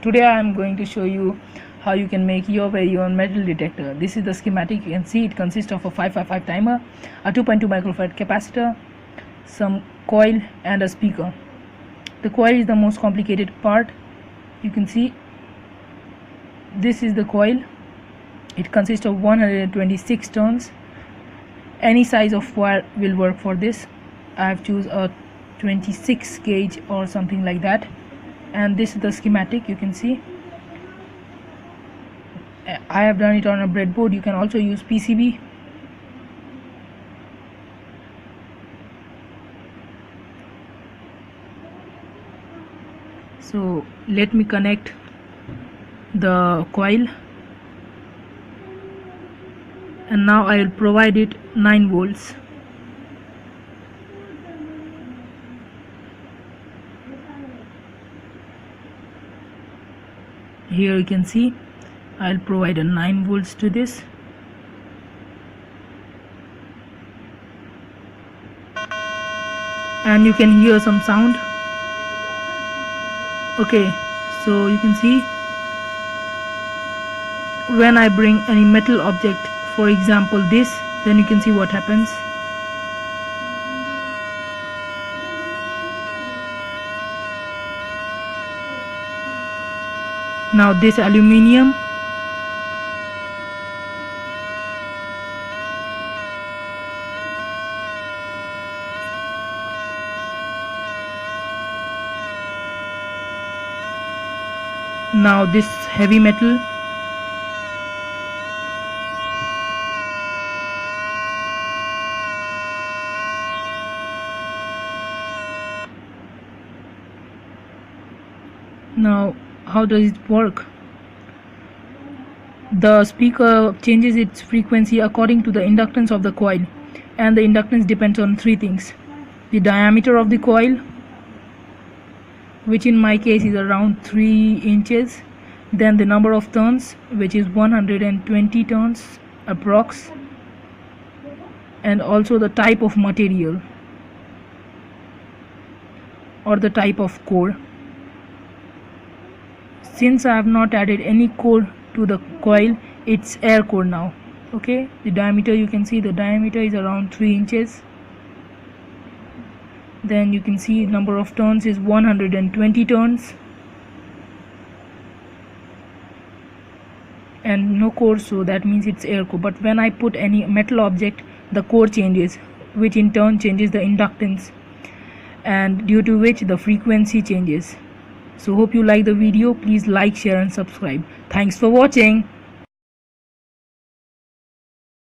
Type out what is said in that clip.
Today I am going to show you how you can make your very own metal detector. This is the schematic. You can see it consists of a 555 timer, a 2.2 microfarad capacitor, some coil and a speaker. The coil is the most complicated part. You can see this is the coil. It consists of 126 turns. Any size of wire will work for this. I have choose a 26 gauge or something like that. And this is the schematic. You can see I have done it on a breadboard. You can also use PCB. So let me connect the coil, and now I will provide it 9 volts. Here you can see I'll provide a 9 volts to this. And you can hear some sound. Okay, so you can see when I bring any metal object, for example this, then you can see what happens. Now this aluminium, now this heavy metal, now how does it work? The speaker changes its frequency according to the inductance of the coil, and the inductance depends on 3 things: the diameter of the coil, which in my case is around 3 inches, then the number of turns, which is 120 turns approx, and also the type of material or the type of core. Since I have not added any core to the coil, it's air core now. Okay, the diameter, you can see the diameter is around 3 inches. Then you can see number of turns is 120 turns, and no core, so that means it's air core. But when I put any metal object, the core changes, which in turn changes the inductance, and due to which the frequency changes. So hope you like the video. Please like, share and subscribe. Thanks for watching.